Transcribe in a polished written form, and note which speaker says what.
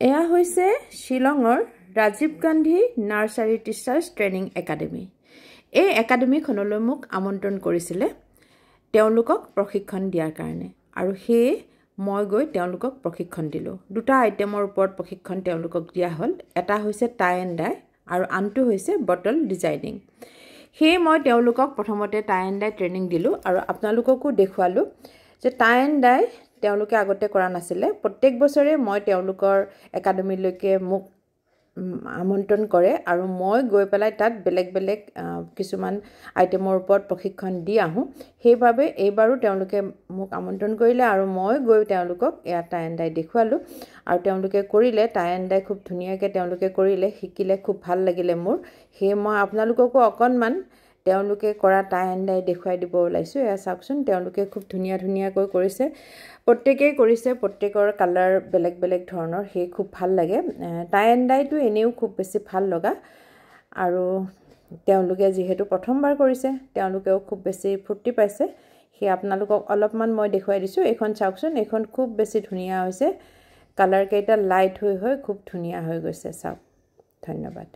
Speaker 1: এয়া হৈছে শিলঙৰ Rajiv Gandhi nursery teachers training academy. এই একাডেমিখনলৈ মোক আমন্ত্ৰণ কৰিছিলে তেওঁলোকক প্ৰশিক্ষণ দিয়াৰ কাৰণে, আৰু সেয়ে মই গৈ তেওঁলোকক প্ৰশিক্ষণ দিলোঁ। দুটা আইটেমৰ ওপৰত প্ৰশিক্ষণ তেওঁলোকক দিয়া হ'ল। এটা হৈছে টাই এণ্ড ডাই আৰু আনটো হৈছে বটল ডিজাইনিং। সেয়ে মই তেওঁলোকক প্ৰথমতে টাই এণ্ড ডাই ট্ৰেইনিং দিলোঁ আৰু আপোনালোককো দেখুৱালোঁ যে টাই এণ্ড ডাই তেওঁলোকে আগতে কৰা নাছিলে। প্ৰত্যেক বছৰে মই তেওঁলোকৰ একাডেমিলৈকে মোক আমন্ত্ৰণ কৰে আৰু মই গৈ পেলাই তাত বেলেগ বেলেগ কিছুমান আইটেমৰ ওপৰত প্ৰশিক্ষণ দি আহোঁ। সেইবাবে এইবাৰো তেওঁলোকে মোক আমন্ত্ৰণ কৰিলে আৰু মই গৈ তেওঁলোকক এয়া টাই এণ্ড ডাই দেখুৱালোঁ আৰু তেওঁলোকে কৰিলে। টাই এণ্ড ডাই খুব ধুনীয়াকৈ তেওঁলোকে কৰিলে, শিকিলে, খুব ভাল লাগিলে মোৰ। সেয়ে মই আপোনালোককো অকণমান তেওঁলোকে কৰা টাই এণ্ড ডাই দেখুৱাই দিব ওলাইছোঁ। এয়া চাওকচোন, তেওঁলোকে খুব ধুনীয়াকৈ কৰিছে। প্ৰত্যেকেই কৰিছে, প্ৰত্যেকৰ কালাৰ বেলেগ বেলেগ ধৰণৰ, সেয়ে খুব ভাল লাগে। টাই এণ্ড ডাইটো এনেও খুব বেছি ভাল লগা, আৰু তেওঁলোকে যিহেতু প্ৰথমবাৰ কৰিছে তেওঁলোকেও খুব বেছি ফূৰ্তি পাইছে। সেয়ে আপোনালোকক অলপমান মই দেখুৱাই দিছোঁ। এইখন চাওকচোন, এইখন খুব বেছি ধুনীয়া হৈছে। কালাৰকেইটা লাইট হৈ খুব ধুনীয়া হৈ গৈছে। চাওক, ধন্যবাদ।